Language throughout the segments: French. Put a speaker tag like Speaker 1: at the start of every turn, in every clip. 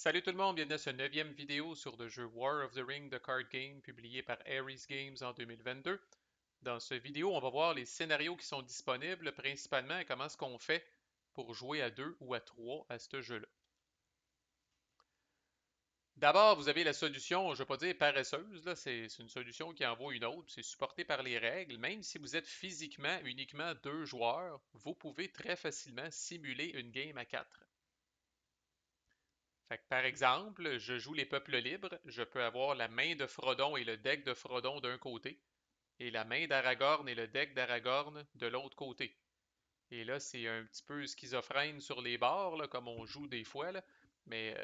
Speaker 1: Salut tout le monde, bienvenue à ce neuvième vidéo sur le jeu War of the Ring de Card Game publié par Ares Games en 2022. Dans ce vidéo, on va voir les scénarios qui sont disponibles principalement et comment est-ce qu'on fait pour jouer à 2 ou à 3 à ce jeu-là. D'abord, vous avez la solution, je ne vais pas dire paresseuse, là, c'est une solution qui en vaut une autre, c'est supporté par les règles. Même si vous êtes physiquement uniquement deux joueurs, vous pouvez très facilement simuler une game à 4. Fait que, par exemple, je joue les peuples libres, je peux avoir la main de Frodon et le deck de Frodon d'un côté, et la main d'Aragorn et le deck d'Aragorn de l'autre côté. Et là, c'est un petit peu schizophrène sur les bords, là, comme on joue des fois, là. Mais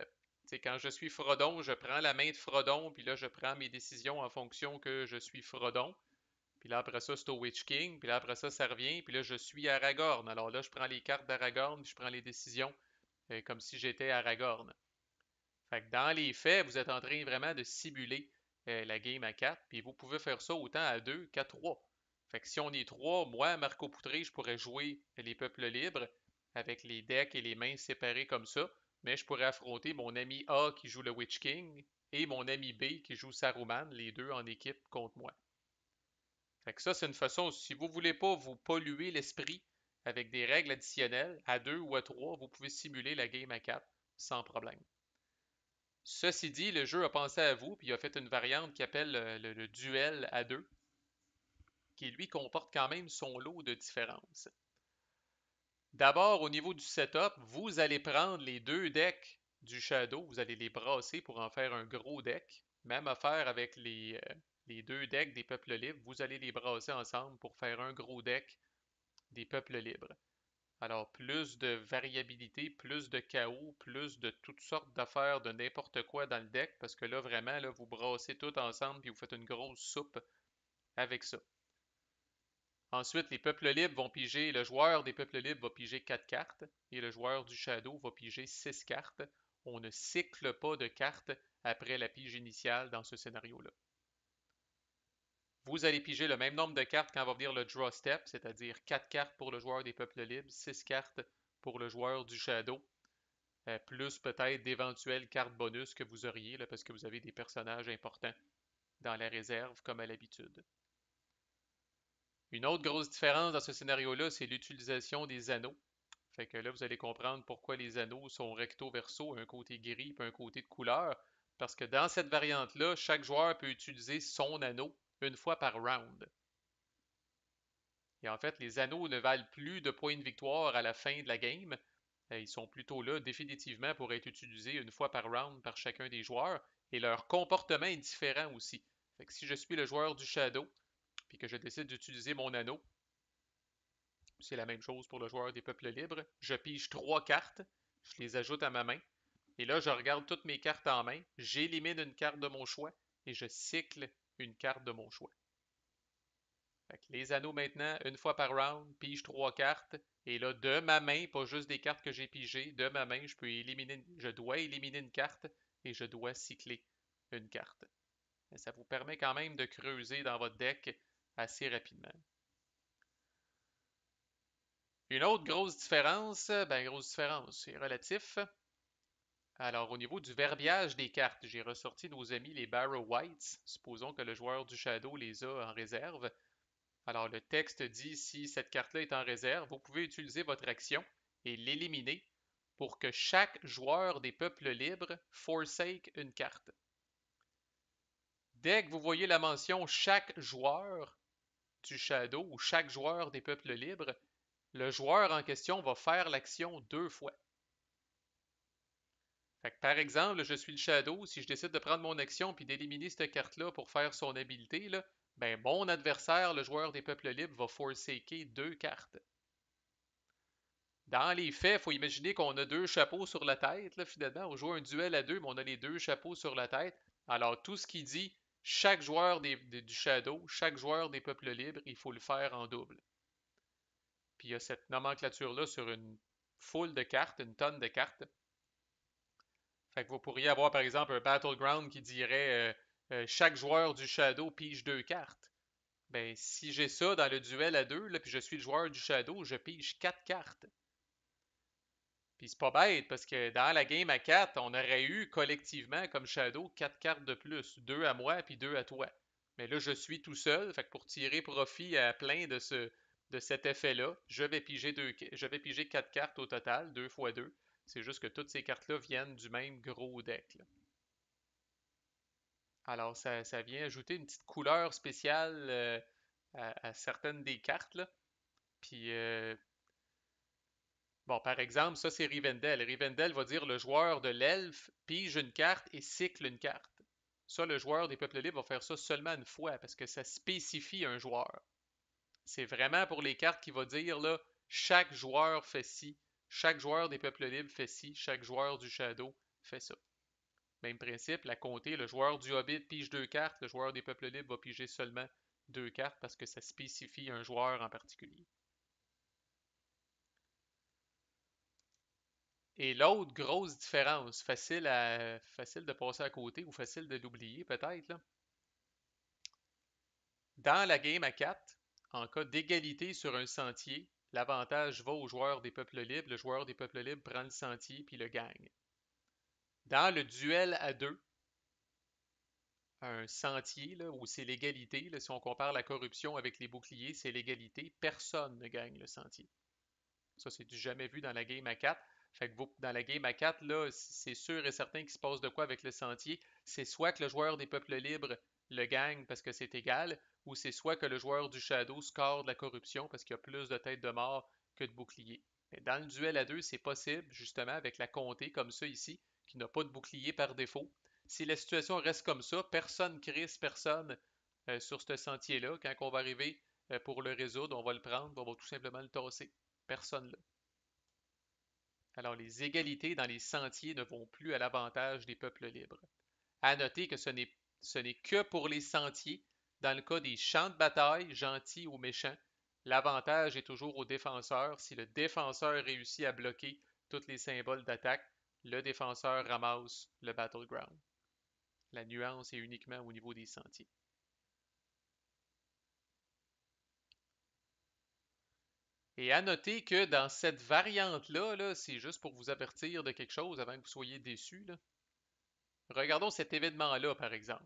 Speaker 1: quand je suis Frodon, je prends la main de Frodon, puis là, je prends mes décisions en fonction que je suis Frodon. Puis là, après ça, c'est au Witch King, puis là, après ça, ça revient, puis là, je suis Aragorn. Alors là, je prends les cartes d'Aragorn, puis je prends les décisions comme si j'étais Aragorn. Fait que dans les faits, vous êtes en train vraiment de simuler la game à 4, puis vous pouvez faire ça autant à 2 qu'à 3. Fait que si on est 3, moi, Marco Poutré, je pourrais jouer les peuples libres avec les decks et les mains séparées comme ça, mais je pourrais affronter mon ami A qui joue le Witch King et mon ami B qui joue Saruman, les deux en équipe contre moi. Fait que ça, c'est une façon, si vous voulez pas vous polluer l'esprit avec des règles additionnelles, à 2 ou à 3, vous pouvez simuler la game à 4 sans problème. Ceci dit, le jeu a pensé à vous, puis il a fait une variante qui appelle le duel à deux, qui lui comporte quand même son lot de différences. D'abord, au niveau du setup, vous allez prendre les deux decks du Shadow, vous allez les brasser pour en faire un gros deck. Même affaire avec les deux decks des peuples libres, vous allez les brasser ensemble pour faire un gros deck des peuples libres. Alors, plus de variabilité, plus de chaos, plus de toutes sortes d'affaires, de n'importe quoi dans le deck, parce que là, vraiment, là, vous brassez tout ensemble puis vous faites une grosse soupe avec ça. Ensuite, les peuples libres vont piger, le joueur des peuples libres va piger 4 cartes et le joueur du Shadow va piger 6 cartes. On ne cycle pas de cartes après la pige initiale dans ce scénario-là. Vous allez piger le même nombre de cartes quand va venir le draw step, c'est-à-dire 4 cartes pour le joueur des peuples libres, 6 cartes pour le joueur du Shadow, plus peut-être d'éventuelles cartes bonus que vous auriez, là, parce que vous avez des personnages importants dans la réserve, comme à l'habitude. Une autre grosse différence dans ce scénario-là, c'est l'utilisation des anneaux. Fait que là, vous allez comprendre pourquoi les anneaux sont recto-verso, un côté gris et un côté de couleur. Parce que dans cette variante-là, chaque joueur peut utiliser son anneau une fois par round. Et en fait, les anneaux ne valent plus de points de victoire à la fin de la game. Ils sont plutôt là définitivement pour être utilisés une fois par round par chacun des joueurs. Et leur comportement est différent aussi. Fait que si je suis le joueur du Shadow, puis que je décide d'utiliser mon anneau, c'est la même chose pour le joueur des peuples libres. Je pige trois cartes, je les ajoute à ma main, et là je regarde toutes mes cartes en main, j'élimine une carte de mon choix et je cycle une carte de mon choix. Fait que les anneaux maintenant, une fois par round, pige trois cartes, et là de ma main, pas juste des cartes que j'ai pigées, de ma main, je dois éliminer une carte et je dois cycler une carte. Et ça vous permet quand même de creuser dans votre deck assez rapidement. Une autre grosse différence, c'est relatif. Alors, au niveau du verbiage des cartes, j'ai ressorti nos amis les Barrow Whites. Supposons que le joueur du Shadow les a en réserve. Alors, le texte dit si cette carte-là est en réserve, vous pouvez utiliser votre action et l'éliminer pour que chaque joueur des peuples libres forsake une carte. Dès que vous voyez la mention chaque joueur du Shadow ou chaque joueur des peuples libres, le joueur en question va faire l'action deux fois. Fait que par exemple, je suis le Shadow, si je décide de prendre mon action puis d'éliminer cette carte-là pour faire son habilité, là, ben mon adversaire, le joueur des peuples libres, va forsaker deux cartes. Dans les faits, il faut imaginer qu'on a deux chapeaux sur la tête, là, finalement. On joue un duel à deux, mais on a les deux chapeaux sur la tête. Alors, tout ce qui dit chaque joueur du Shadow, chaque joueur des peuples libres, il faut le faire en double. Puis il y a cette nomenclature-là sur une foule de cartes, une tonne de cartes. Fait que vous pourriez avoir par exemple un Battleground qui dirait chaque joueur du Shadow pige deux cartes. Ben, si j'ai ça dans le duel à deux, là, puis je suis le joueur du Shadow, je pige quatre cartes. Puis c'est pas bête parce que dans la game à 4, on aurait eu collectivement comme Shadow 4 cartes de plus, 2 à moi puis 2 à toi. Mais là, je suis tout seul, fait que pour tirer profit à plein de cet effet-là, je vais piger 4 cartes au total, 2 fois 2. C'est juste que toutes ces cartes-là viennent du même gros deck, là. Alors, ça vient ajouter une petite couleur spéciale à certaines des cartes, là. Puis, bon, par exemple, ça c'est Rivendell. Rivendell va dire le joueur de l'elfe pige une carte et cycle une carte. Ça, le joueur des peuples libres va faire ça seulement une fois parce que ça spécifie un joueur. C'est vraiment pour les cartes qui va dire là, chaque joueur fait ci, chaque joueur des peuples libres fait ci, chaque joueur du Shadow fait ça. Même principe, la comté, le joueur du Hobbit pige 2 cartes, le joueur des peuples libres va piger seulement 2 cartes parce que ça spécifie un joueur en particulier. Et l'autre grosse différence, facile de passer à côté ou facile de l'oublier peut-être, là. Dans la game à 4, en cas d'égalité sur un sentier, l'avantage va au joueur des peuples libres. Le joueur des peuples libres prend le sentier puis le gagne. Dans le duel à 2, un sentier là, où c'est l'égalité, là, si on compare la corruption avec les boucliers, c'est l'égalité, personne ne gagne le sentier. Ça, c'est du jamais vu dans la game à 4. Fait que dans la game à 4, là, c'est sûr et certain qu'il se passe de quoi avec le sentier. C'est soit que le joueur des peuples libres le gagne parce que c'est égal, ou c'est soit que le joueur du Shadow score de la corruption parce qu'il y a plus de têtes de mort que de boucliers. Mais dans le duel à 2, c'est possible, justement, avec la comté comme ça ici, qui n'a pas de bouclier par défaut. Si la situation reste comme ça, personne crisse personne sur ce sentier-là. Quand on va arriver pour le résoudre, on va le prendre, on va tout simplement le tasser. Personne là. Alors, les égalités dans les sentiers ne vont plus à l'avantage des peuples libres. À noter que ce n'est que pour les sentiers. Dans le cas des champs de bataille, gentils ou méchants, l'avantage est toujours au défenseur. Si le défenseur réussit à bloquer tous les symboles d'attaque, le défenseur ramasse le battleground. La nuance est uniquement au niveau des sentiers. Et à noter que dans cette variante-là, là, c'est juste pour vous avertir de quelque chose avant que vous soyez déçus, là. Regardons cet événement-là, par exemple.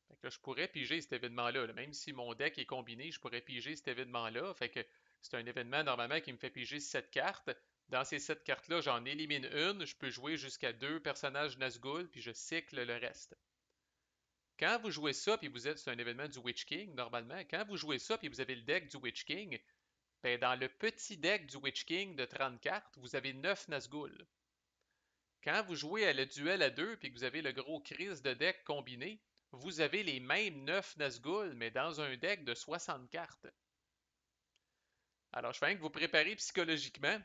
Speaker 1: Fait que là, je pourrais piger cet événement-là, là. Même si mon deck est combiné, je pourrais piger cet événement-là. Fait que c'est un événement normalement qui me fait piger 7 cartes. Dans ces 7 cartes-là, j'en élimine une. Je peux jouer jusqu'à 2 personnages Nazgûl, puis je cycle le reste. Quand vous jouez ça, puis vous êtes sur un événement du Witch King, normalement, quand vous jouez ça, puis vous avez le deck du Witch King, ben dans le petit deck du Witch King de 30 cartes, vous avez 9 Nazgûl. Quand vous jouez à le duel à 2 puis que vous avez le gros crise de deck combiné, vous avez les mêmes 9 Nazgûl, mais dans un deck de 60 cartes. Alors, je fais que vous préparez psychologiquement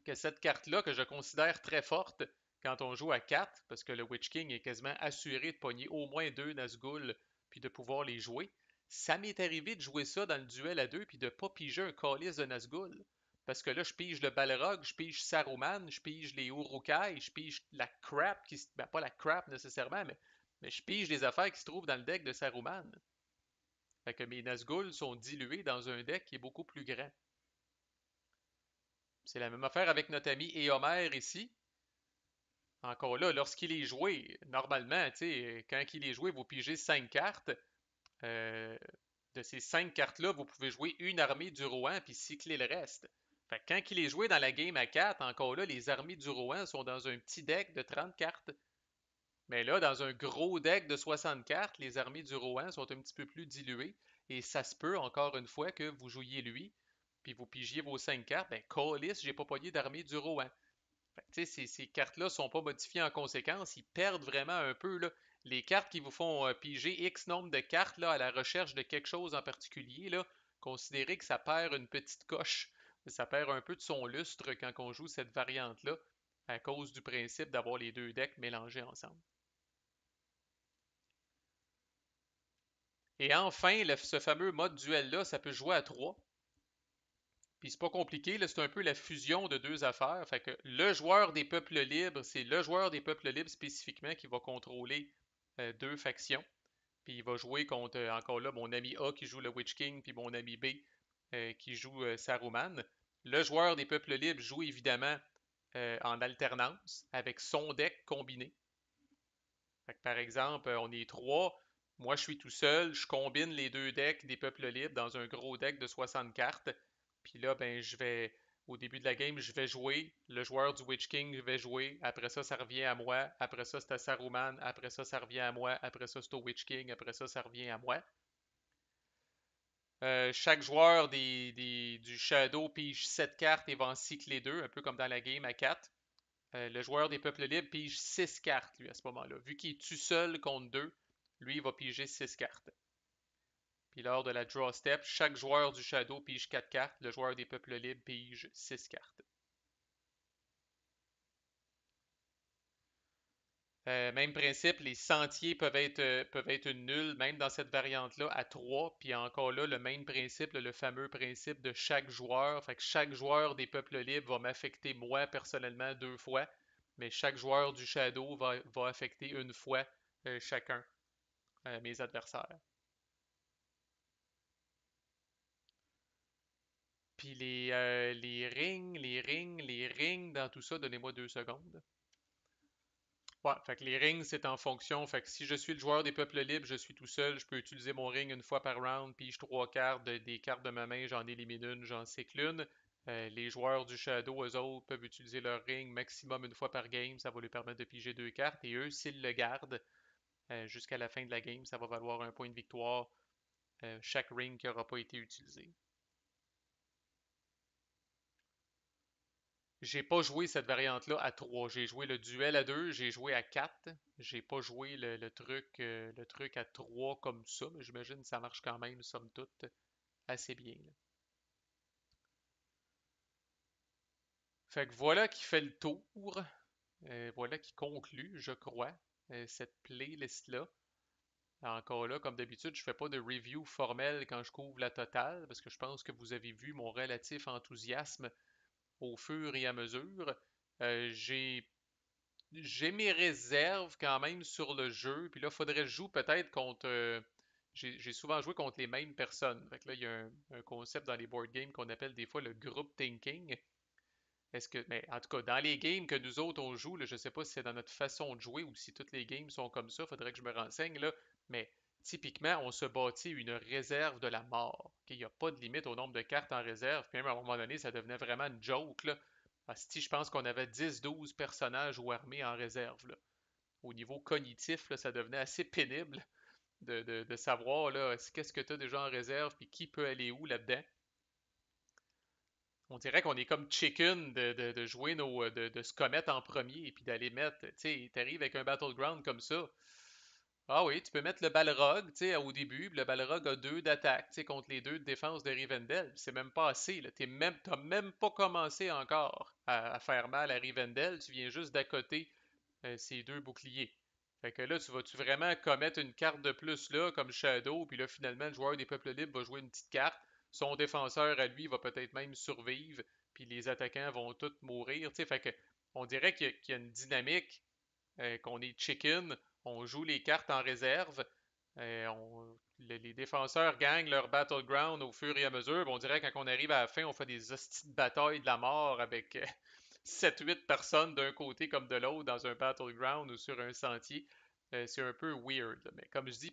Speaker 1: que cette carte-là, que je considère très forte quand on joue à 4, parce que le Witch King est quasiment assuré de pogner au moins 2 Nazgûl puis de pouvoir les jouer, ça m'est arrivé de jouer ça dans le duel à 2 puis de pas piger un calice de Nazgûl. Parce que là, je pige le Balrog, je pige Saruman, je pige les Uruk-hai, je pige la crap, ben pas la crap nécessairement, mais je pige les affaires qui se trouvent dans le deck de Saruman. Fait que mes Nazgûl sont dilués dans un deck qui est beaucoup plus grand. C'est la même affaire avec notre ami Éomer ici. Encore là, lorsqu'il est joué, normalement, quand il est joué, vous pigez 5 cartes. Euh, de ces 5 cartes-là, vous pouvez jouer une armée du Rohan puis cycler le reste. Fait que quand il est joué dans la game à 4, encore là, les armées du Rohan sont dans un petit deck de 30 cartes. Mais là, dans un gros deck de 60 cartes, les armées du Rohan sont un petit peu plus diluées. Et ça se peut, encore une fois, que vous jouiez lui, puis vous pigiez vos 5 cartes. Ben, Callis, j'ai pas pogné d'armée du Rohan. Ces cartes-là ne sont pas modifiées en conséquence. Ils perdent vraiment un peu là, les cartes qui vous font piger X nombre de cartes là, à la recherche de quelque chose en particulier. Là, considérez que ça perd une petite coche. Ça perd un peu de son lustre quand on joue cette variante-là à cause du principe d'avoir les deux decks mélangés ensemble. Et enfin, ce fameux mode duel-là, ça peut jouer à 3. Puis c'est pas compliqué, là, c'est un peu la fusion de deux affaires. Fait que le joueur des peuples libres, c'est le joueur des peuples libres spécifiquement qui va contrôler deux factions. Puis il va jouer contre, encore là, mon ami A qui joue le Witch King, puis mon ami B qui joue Saruman. Le joueur des peuples libres joue évidemment en alternance avec son deck combiné. Fait que par exemple, on est trois, moi je suis tout seul, je combine les deux decks des peuples libres dans un gros deck de 60 cartes. Puis là, ben au début de la game, je vais jouer, le joueur du Witch King va jouer, après ça revient à moi, après ça c'est à Saruman, après ça revient à moi, après ça c'est au Witch King, après ça revient à moi. Chaque joueur du Shadow pige 7 cartes et va en cycler 2, un peu comme dans la game à 4. Le joueur des peuples libres pige 6 cartes, lui, à ce moment-là. Vu qu'il est tout seul contre 2, lui, il va piger 6 cartes. Puis lors de la draw step, chaque joueur du Shadow pige 4 cartes, le joueur des peuples libres pige 6 cartes. Même principe, les sentiers peuvent être nuls, même dans cette variante-là, à 3. Puis encore là, le même principe, le fameux principe de chaque joueur. Fait que chaque joueur des peuples libres va m'affecter moi personnellement 2 fois, mais chaque joueur du Shadow va affecter une fois chacun mes adversaires. Puis les rings dans tout ça, donnez-moi 2 secondes. Ouais, fait que les rings, c'est en fonction. Fait que si je suis le joueur des peuples libres, je suis tout seul, je peux utiliser mon ring une fois par round, pige 3 cartes, des cartes de ma main, j'en élimine une, j'en cycle une. Les joueurs du Shadow, eux autres, peuvent utiliser leur ring maximum une fois par game, ça va lui permettre de piger 2 cartes. Et eux, s'ils le gardent jusqu'à la fin de la game, ça va valoir un point de victoire chaque ring qui n'aura pas été utilisé. J'ai pas joué cette variante-là à 3. J'ai joué le duel à 2, j'ai joué à 4. J'ai pas joué le truc à 3 comme ça, mais j'imagine que ça marche quand même, somme toute, assez bien, là. Fait que voilà qui fait le tour. Voilà qui conclut, je crois, cette playlist-là. Encore là, comme d'habitude, je fais pas de review formelle quand je couvre la totale, parce que je pense que vous avez vu mon relatif enthousiasme au fur et à mesure. Euh, j'ai J'ai mes réserves quand même sur le jeu. Puis là, il faudrait que je joue peut-être contre. J'ai souvent joué contre les mêmes personnes. Fait que là, il y a un concept dans les board games qu'on appelle des fois le group thinking. Mais en tout cas, dans les games que nous autres on joue, là, je sais pas si c'est dans notre façon de jouer ou si toutes les games sont comme ça. Faudrait que je me renseigne là. Mais typiquement, on se bâtit une réserve de la mort. Il n'y a pas de limite au nombre de cartes en réserve. Puis même à un moment donné, ça devenait vraiment une joke là. Si je pense qu'on avait 10-12 personnages ou armées en réserve, là. Au niveau cognitif, là, ça devenait assez pénible de savoir là, qu'est-ce que tu as déjà en réserve puis qui peut aller où là-dedans. On dirait qu'on est comme chicken de jouer de se commettre en premier et puis d'aller mettre, tu sais, t'arrives avec un battleground comme ça. Ah oui, tu peux mettre le Balrog, tu sais, au début, puis le Balrog a 2 d'attaque, tu sais, contre les 2 de défense de Rivendell. C'est même pas assez, là. T'as même pas commencé encore à faire mal à Rivendell. Tu viens juste d'à côté ces 2 boucliers. Fait que là, tu vraiment commettre une carte de plus là, comme Shadow, puis là, finalement, le joueur des peuples libres va jouer une petite carte. Son défenseur à lui va peut-être même survivre, puis les attaquants vont tous mourir. Tu sais, fait que on dirait qu'il y a une dynamique, qu'on est chicken, on joue les cartes en réserve, les défenseurs gagnent leur battleground au fur et à mesure. On dirait que quand on arrive à la fin, on fait des hosties de bataille de la mort avec 7-8 personnes d'un côté comme de l'autre dans un battleground ou sur un sentier. C'est un peu weird, là. Mais comme je dis,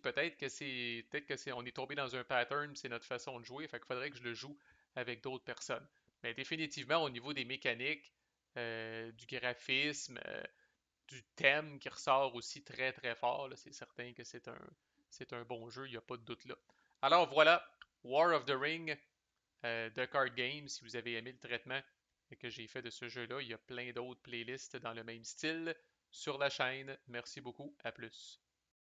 Speaker 1: on est tombé dans un pattern, c'est notre façon de jouer, fait qu'il faudrait que je le joue avec d'autres personnes. Mais définitivement, au niveau des mécaniques, du graphisme, du thème qui ressort aussi très très fort, c'est certain que c'est un bon jeu, il n'y a pas de doute là. Alors voilà, War of the Ring de Card Game, si vous avez aimé le traitement que j'ai fait de ce jeu-là, il y a plein d'autres playlists dans le même style sur la chaîne. Merci beaucoup, à plus.